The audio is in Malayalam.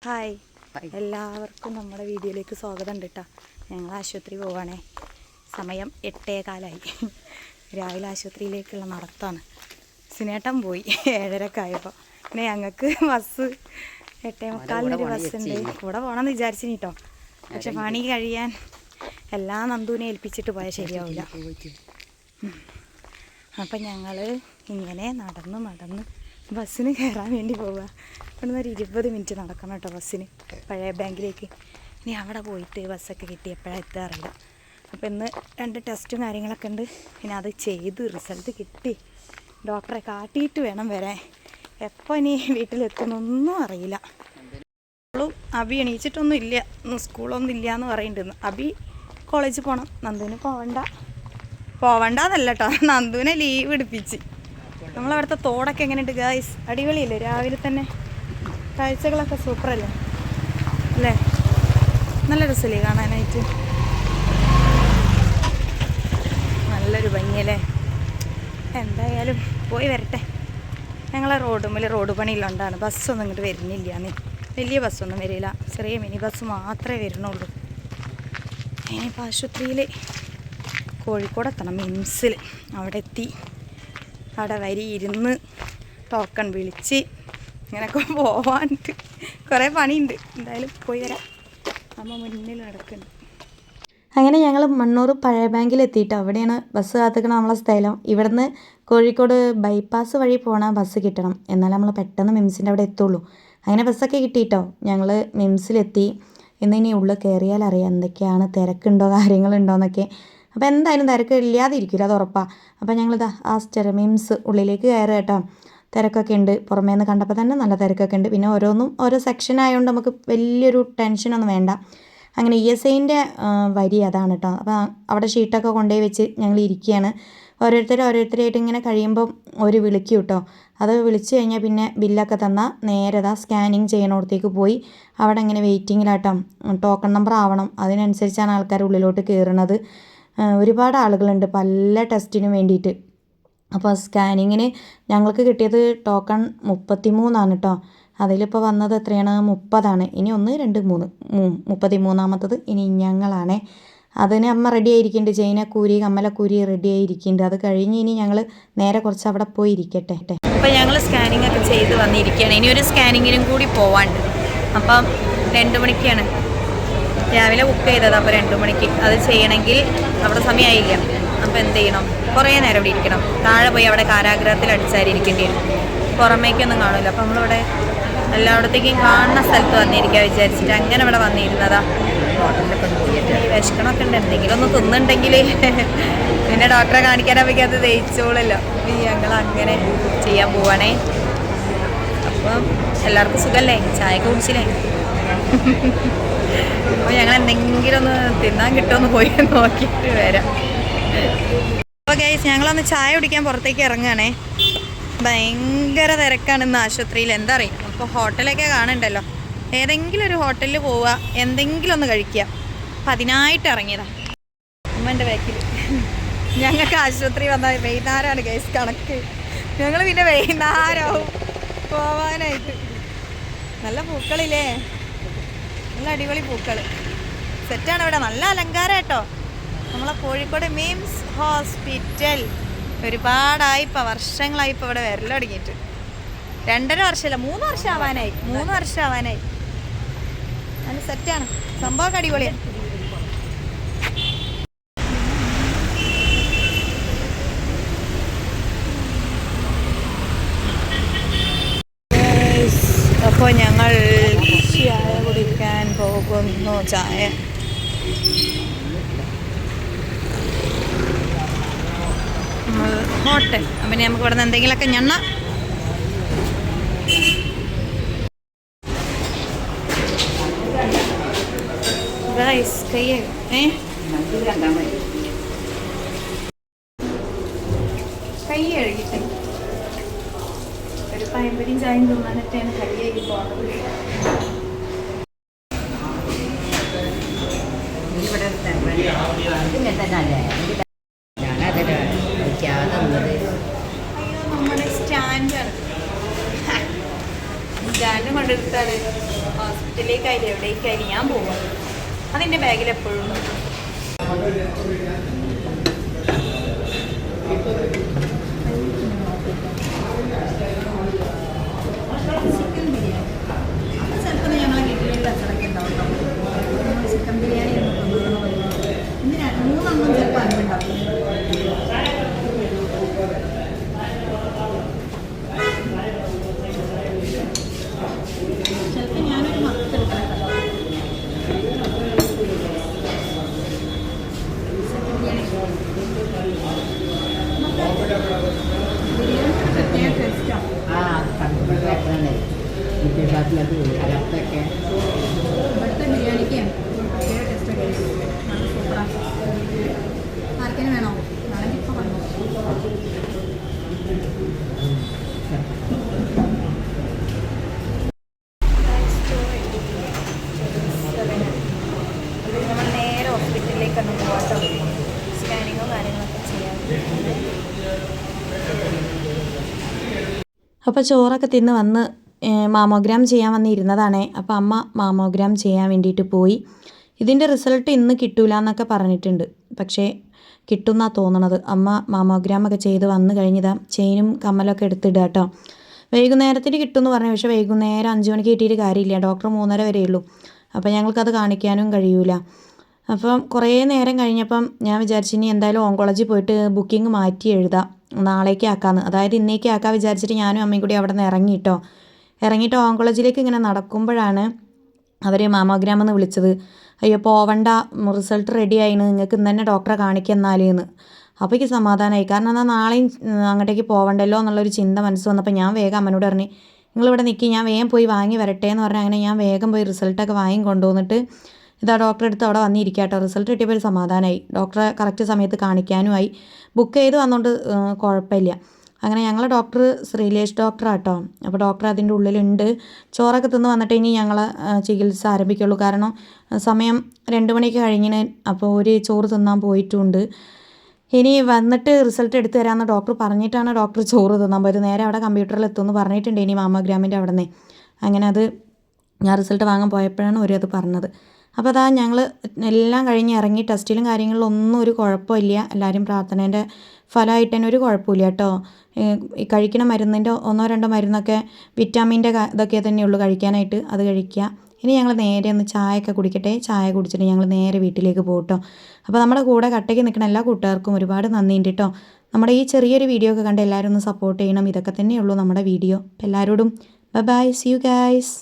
ഹായ്, എല്ലാവർക്കും നമ്മുടെ വീഡിയോയിലേക്ക് സ്വാഗതം ഉണ്ട് കേട്ടോ. ഞങ്ങൾ ആശുപത്രി പോവാണേ. സമയം 8:15 രാവിലെ ആശുപത്രിയിലേക്കുള്ള നടത്താണ്. സിനേട്ടൻ പോയി 7:30 പിന്നെ ഞങ്ങൾക്ക് ബസ് 8:45 ബസ്സുണ്ട്. കൂടെ പോകണമെന്ന് വിചാരിച്ചിനി കേട്ടോ. പക്ഷെ പണി കഴിയാൻ എല്ലാ നന്ദൂനെ ഏൽപ്പിച്ചിട്ട് പോയാൽ ശരിയാവില്ല. അപ്പം ഞങ്ങൾ ഇങ്ങനെ നടന്ന് ബസ്സിന് കയറാൻ വേണ്ടി പോവുക. ഇവിടുന്ന് ഒരു 20 മിനിറ്റ് നടക്കണം കേട്ടോ ബസ്സിന്, പഴയ ബാങ്കിലേക്ക്. ഇനി അവിടെ പോയിട്ട് ബസ്സൊക്കെ കിട്ടി എപ്പോഴാണ് എത്താറില്ല. അപ്പോൾ ഇന്ന് 2 ടെസ്റ്റും കാര്യങ്ങളൊക്കെ ഉണ്ട്. പിന്നെ അത് ചെയ്ത് റിസൾട്ട് കിട്ടി ഡോക്ടറെ കാട്ടിയിട്ട് വേണം വരാൻ. എപ്പോൾ ഇനി വീട്ടിലെത്തുന്നൊന്നും അറിയില്ല. സ്കൂളും അബി എണീച്ചിട്ടൊന്നും ഇല്ല, സ്കൂളൊന്നും ഇല്ല എന്ന് പറയുന്നുണ്ട്. അബി കോളേജിൽ പോകണം, നന്ദുവിന് പോവണ്ടെന്നല്ല കേട്ടോ, നന്ദുവിനെ ലീവ് എടുപ്പിച്ച്. നമ്മളവിടുത്തെ തോടൊക്കെ എങ്ങനെയുണ്ട് ഗായ്സ്? അടിപൊളിയല്ലേ? രാവിലെ തന്നെ കാഴ്ചകളൊക്കെ സൂപ്പറല്ലേ അല്ലേ? നല്ല രസമല്ലേ കാണാനായിട്ട്? നല്ലൊരു ഭംഗിയല്ലേ? എന്തായാലും പോയി വരട്ടെ. ഞങ്ങളെ റോഡ് പണിയിലുണ്ടാണ്. ബസ്സൊന്നും ഇങ്ങോട്ട് വരുന്നില്ല. വലിയ ബസ്സൊന്നും വരില്ല, ചെറിയ മിനി ബസ് മാത്രമേ വരുന്നുള്ളൂ. ഇനിയിപ്പോൾ ആശുപത്രിയിൽ കോഴിക്കോട് എത്തണം, മിംസിൽ. അവിടെ എത്തി അവിടെ വരി ഇരുന്ന് ടോക്കൺ വിളിച്ച് ഇങ്ങനെയൊക്കെ പോവാനുണ്ട്. കുറേ പണിയുണ്ട്. എന്തായാലും പോയി വരാം. അമ്മ മുന്നിൽ നടക്കുന്നുണ്ട്. അങ്ങനെ ഞങ്ങൾ മണ്ണൂർ പഴയ ബാങ്കിൽ എത്തിയിട്ട് അവിടെയാണ് ബസ് കാത്തിക്കണം നമ്മളെ സ്ഥലം. ഇവിടുന്ന് കോഴിക്കോട് ബൈപ്പാസ് വഴി പോകണ ബസ് കിട്ടണം, എന്നാൽ നമ്മൾ പെട്ടെന്ന് മിംസിൻ്റെ അവിടെ എത്തുള്ളൂ. അങ്ങനെ ബസ്സൊക്കെ കിട്ടിയിട്ടോ. ഞങ്ങൾ മിംസിലെത്തി. ഇനി ഉള്ളിൽ കയറിയാൽ അറിയാം എന്തൊക്കെയാണ്, തിരക്കുണ്ടോ കാര്യങ്ങളുണ്ടോ എന്നൊക്കെ. അപ്പോൾ എന്തായാലും തിരക്ക് ഇല്ലാതിരിക്കില്ല, അത് ഉറപ്പാണ്. അപ്പോൾ ഞങ്ങളിതാ മിംസ് ഉള്ളിലേക്ക് കയറുക കേട്ടോ. തിരക്കൊക്കെ ഉണ്ട്. പുറമേ നിന്ന് കണ്ടപ്പോൾ തന്നെ നല്ല തിരക്കൊക്കെ ഉണ്ട്. പിന്നെ ഓരോ സെക്ഷൻ ആയതുകൊണ്ട് നമുക്ക് വലിയൊരു ടെൻഷനൊന്നും വേണ്ട. അങ്ങനെ ESIൻ്റെ വരി അതാണ് കേട്ടോ. അപ്പോൾ അവിടെ ഷീട്ടൊക്കെ കൊണ്ടുപോയി വെച്ച് ഞങ്ങൾ ഇരിക്കുകയാണ്. ഓരോരുത്തരായിട്ട് ഇങ്ങനെ കഴിയുമ്പം ഒരു വിളിക്കും കേട്ടോ. അത് വിളിച്ചു കഴിഞ്ഞാൽ പിന്നെ ബില്ലൊക്കെ തന്നാൽ നേരെ സ്കാനിങ് ചെയ്യണോടത്തേക്ക് പോയി അവിടെ ഇങ്ങനെ വെയിറ്റിങ്ങിലാട്ടോ. ടോക്കൺ നമ്പർ ആവണം, അതിനനുസരിച്ചാണ് ആൾക്കാർ ഉള്ളിലോട്ട് കയറുന്നത്. ഒരുപാട് ആളുകളുണ്ട് പല ടെസ്റ്റിനും വേണ്ടിയിട്ട്. അപ്പോൾ സ്കാനിങ്ങിന് ഞങ്ങൾക്ക് കിട്ടിയത് ടോക്കൺ 33 കേട്ടോ. അതിലിപ്പോൾ വന്നത് എത്രയാണ്? 30. ഇനി 1 2 3 33ാമത്തത് ഇനി ഞങ്ങളാണേ. അതിന് അമ്മ റെഡി ആയിരിക്കുന്നുണ്ട്. ചെയിനക്കൂരി കമ്മലക്കൂരി റെഡി ആയിരിക്കുന്നുണ്ട്. അത് കഴിഞ്ഞ് ഇനി ഞങ്ങൾ നേരെ കുറച്ച് അവിടെ പോയി ഇരിക്കട്ടെ. അപ്പോൾ ഞങ്ങൾ സ്കാനിങ് ഒക്കെ ചെയ്ത് വന്നിരിക്കുകയാണ്. ഇനി ഒരു സ്കാനിങ്ങിനും കൂടി പോവാണ്ട്. അപ്പം 2 മണിക്കാണ് രാവിലെ ബുക്ക് ചെയ്തത്. അപ്പോൾ 2 മണിക്ക് അത് ചെയ്യണമെങ്കിൽ അവിടെ സമയമായില്ല. അപ്പോൾ എന്ത് ചെയ്യണം? കുറേ നേരം ഇവിടെ ഇരിക്കണം. താഴെ പോയി അവിടെ കാരാഗ്രഹത്തിൽ അടിച്ചായിരിക്കേണ്ടി വരും. പുറമേക്കൊന്നും കാണില്ല. അപ്പോൾ നമ്മളിവിടെ എല്ലായിടത്തേക്കും കാണുന്ന സ്ഥലത്ത് വന്നിരിക്കുക വിചാരിച്ചിട്ട് അങ്ങനെ ഇവിടെ വന്നിരുന്നതാ. വിശക്കണമൊക്കെ ഉണ്ട്. എന്തെങ്കിലും ഒന്ന് തിന്നുണ്ടെങ്കിൽ പിന്നെ ഡോക്ടറെ കാണിക്കാനാവുമ്പോൾ അത് ദഹിച്ചോളല്ലോ. ഞങ്ങൾ അങ്ങനെ ചെയ്യാൻ പോവാണേ. അപ്പം എല്ലാവർക്കും സുഖമല്ലേ? ചായയൊക്കെ കുടിച്ചില്ലേ? അപ്പോൾ ഞങ്ങൾ എന്തെങ്കിലും ഒന്ന് തിന്നാൻ കിട്ടുമെന്ന് പോയി നോക്കിയിട്ട് വരാം. അപ്പോൾ ഗൈസ്, ഞങ്ങളൊന്ന് ചായ കുടിക്കാൻ പുറത്തേക്ക് ഇറങ്ങുകയാണേ. ഭയങ്കര തിരക്കാണ് ഇന്ന് ആശുപത്രിയിൽ. എന്താ അറിയാം, അപ്പോൾ ഹോട്ടലൊക്കെ കാണുന്നുണ്ടല്ലോ. ഏതെങ്കിലും ഒരു ഹോട്ടലിൽ പോവുക, എന്തെങ്കിലും ഒന്ന് കഴിക്കുക. അപ്പം അതിനായിട്ട് ഇറങ്ങിയതാണ് അമ്മേൻ്റെ ബാക്കിൽ. ഞങ്ങൾക്ക് ആശുപത്രി വന്നാൽ വൈകുന്നേരമാണ് ഗൈസ് കണക്ക്. ഞങ്ങൾ പിന്നെ വൈകുന്നേരമാവും പോവാനായിട്ട്. നല്ല പൂക്കളില്ലേ? നല്ല അടിപൊളി പൂക്കൾ സെറ്റാണ് ഇവിടെ. നല്ല അലങ്കാരം കേട്ടോ. നമ്മളെ കോഴിക്കോട് മിംസ് ഹോസ്പിറ്റൽ ഒരുപാടായി, ഇപ്പോൾ വർഷങ്ങളായി ഇപ്പോൾ ഇവിടെ വരൽ തുടങ്ങിയിട്ട്. 2.5 വർഷമല്ല, 3 വർഷം ആവാനായി. 3 വർഷം ആവാനായി. നല്ല സെറ്റാണ് സംഭവം, അടിപൊളിയാണ്. അപ്പോൾ ഞങ്ങൾ ചായ കുടിക്കാൻ പോകുന്നു. ചായ ഹോട്ടൽ. അപ്പം നമുക്ക് ഇവിടെ നിന്ന് എന്തെങ്കിലുമൊക്കെ ഞണ്ണ. കൈ കഴുകിട്ടെ ഒരു പയമ്പരിയും ചായയും തിന്നാനിട്ടാണ് കൈ കഴുകി പോകുന്നത്. നമ്മുടെ സ്റ്റാൻഡാണ്. Stand കൊണ്ടെടുത്താണ് hospital. ഹോസ്പിറ്റലിലേക്കായാലും എവിടേക്കായാലും ഞാൻ പോകും. അതിൻ്റെ ബാഗിൽ എപ്പോഴും ഉണ്ട്. ചിക്കൻ ബിരിയാണി ചിലപ്പോൾ ഞങ്ങളെ വീട്ടിലേക്ക് അച്ചടക്കം ഉണ്ടാവും. ചിക്കൻ ബിരിയാണി ഇന്ന് 3 ചിലപ്പോൾ അനുണ്ടാവും. ചിലപ്പോൾ ഞാനൊരു മത്തെടുക്കണം. ചിക്കൻ ബിരിയാണി ബിരിയാണി പ്രത്യേക ടേസ്റ്റാണ്. ഇവിടുത്തെ ബിരിയാണിക്ക് പ്രത്യേക ടേസ്റ്റൊക്കെ നല്ല സൂപ്പറാണ്. ആർക്കെങ്കിലും വേണോ? നാളെ ഇപ്പോൾ പറഞ്ഞു. നമ്മൾ നേരെ ഹോസ്പിറ്റലിലേക്കാണ് പോകാട്ടോ. സ്കാനിങ്ങോ കാര്യങ്ങളൊക്കെ ചെയ്യാം. അപ്പോൾ ചോറൊക്കെ തിന്ന് വന്ന് മാമോഗ്രാം ചെയ്യാൻ വന്നിരുന്നതാണേ. അപ്പോൾ അമ്മ മാമോഗ്രാം ചെയ്യാൻ വേണ്ടിയിട്ട് പോയി. ഇതിൻ്റെ റിസൾട്ട് ഇന്ന് കിട്ടൂല എന്നൊക്കെ പറഞ്ഞിട്ടുണ്ട്. പക്ഷേ കിട്ടുമെന്നാണ് തോന്നണത്. അമ്മ മാമോഗ്രാമൊക്കെ ചെയ്ത് വന്ന് കഴിഞ്ഞതാ ചെയിനും കമ്മലൊക്കെ എടുത്തിടുക കേട്ടോ. വൈകുന്നേരത്തിന് കിട്ടുമെന്ന് പറഞ്ഞു. പക്ഷേ വൈകുന്നേരം 5 മണിക്ക് കിട്ടിയിട്ട് കാര്യമില്ല. ഡോക്ടർ 3:30 വരെ ഉള്ളൂ. അപ്പോൾ ഞങ്ങൾക്കത് കാണിക്കാനും കഴിയൂല. അപ്പം കുറേ നേരം കഴിഞ്ഞപ്പം ഞാൻ വിചാരിച്ചു ഇനി എന്തായാലും ഓങ്കോളജി പോയിട്ട് ബുക്കിംഗ് മാറ്റി എഴുതാം, നാളേക്ക് ആക്കാമെന്ന്. അതായത് ഇന്നേക്ക് ആക്കാൻ വിചാരിച്ചിട്ട് ഞാനും അമ്മയും കൂടി അവിടെ നിന്ന് ഇറങ്ങിയിട്ട് ഓങ്കോളജിയിലേക്ക് ഇങ്ങനെ നടക്കുമ്പോഴാണ് അവർ മാമോഗ്രാമെന്ന് വിളിച്ചത്. അയ്യോ പോവണ്ട, റിസൾട്ട് റെഡി ആയിന്, നിങ്ങൾക്ക് ഇന്ന് തന്നെ ഡോക്ടറെ കാണിക്കുന്നാലേന്ന്. അപ്പോൾ എനിക്ക് സമാധാനമായി. കാരണം എന്നാൽ നാളെയും അങ്ങോട്ടേക്ക് പോവണ്ടല്ലോ എന്നുള്ളൊരു ചിന്ത മനസ്സ് വന്നപ്പോൾ ഞാൻ വേഗം അമ്മനോട് പറഞ്ഞു, നിങ്ങളിവിടെ നിൽക്കി, ഞാൻ വേഗം പോയി വാങ്ങി വരട്ടെ എന്ന് പറഞ്ഞാൽ അങ്ങനെ ഞാൻ വേഗം പോയി റിസൾട്ടൊക്കെ വാങ്ങി കൊണ്ടുവന്നിട്ട് ഇതാ ഡോക്ടറെ അടുത്ത് അവിടെ വന്നിരിക്കുക കേട്ടോ. റിസൾട്ട് കിട്ടിയപ്പോൾ ഒരു സമാധാനമായി. ഡോക്ടറെ കറക്റ്റ് സമയത്ത് കാണിക്കാനുമായി. ബുക്ക് ചെയ്ത് വന്നുകൊണ്ട് കുഴപ്പമില്ല. അങ്ങനെ ഞങ്ങളെ ഡോക്ടർ ശ്രീലേഷ് ഡോക്ടറാട്ടോ. അപ്പോൾ ഡോക്ടർ അതിൻ്റെ ഉള്ളിലുണ്ട്. ചോറൊക്കെ തിന്ന് വന്നിട്ട് ഇനി ഞങ്ങൾ ചികിത്സ ആരംഭിക്കുള്ളൂ. കാരണം സമയം 2 മണിക്ക് കഴിഞ്ഞിന്. അപ്പോൾ ഒരു ചോറ് തിന്നാൻ പോയിട്ടുണ്ട്. ഇനി വന്നിട്ട് റിസൾട്ട് എടുത്തു തരാമെന്ന് ഡോക്ടർ പറഞ്ഞിട്ടാണ് ഡോക്ടർ ചോറ് തിന്നാൻ പോയത്. നേരെ അവിടെ കമ്പ്യൂട്ടറിൽ എത്തുമെന്ന് പറഞ്ഞിട്ടുണ്ട് ഇനി മാമോഗ്രാമിൻ്റെ അവിടെ നിന്ന്. അങ്ങനെ അത് ഞാൻ റിസൾട്ട് വാങ്ങാൻ പോയപ്പോഴാണ് ഒരു അത് പറഞ്ഞത്. അപ്പോൾ അതാ ഞങ്ങൾ എല്ലാം കഴിഞ്ഞ് ഇറങ്ങി. ടെസ്റ്റിലും കാര്യങ്ങളിലും ഒന്നും ഒരു കുഴപ്പമില്ല. എല്ലാവരും പ്രാർത്ഥനേൻ്റെ ഫലമായിട്ട് തന്നെ ഒരു കുഴപ്പമില്ല കേട്ടോ. കഴിക്കുന്ന മരുന്നിൻ്റെ 1-2 മരുന്നൊക്കെ വിറ്റാമിൻ്റെ ഇതൊക്കെ തന്നെയുള്ളൂ കഴിക്കാനായിട്ട്. അത് കഴിക്കുക. ഇനി ഞങ്ങൾ നേരെ ഒന്ന് ചായയൊക്കെ കുടിക്കട്ടെ. ചായ കുടിച്ചിട്ട് ഞങ്ങൾ നേരെ വീട്ടിലേക്ക് പോകും കേട്ടോ. അപ്പോൾ നമ്മുടെ കൂടെ കട്ടയ്ക്ക് നിൽക്കുന്ന എല്ലാ കൂട്ടുകാർക്കും ഒരുപാട് നന്ദിയുണ്ട് കേട്ടോ. നമ്മുടെ ഈ ചെറിയൊരു വീഡിയോ ഒക്കെ കണ്ട് എല്ലാവരും ഒന്ന് സപ്പോർട്ട് ചെയ്യണം. ഇതൊക്കെ തന്നെയുള്ളൂ നമ്മുടെ വീഡിയോ. എല്ലാവരോടും bye bye, see you guys.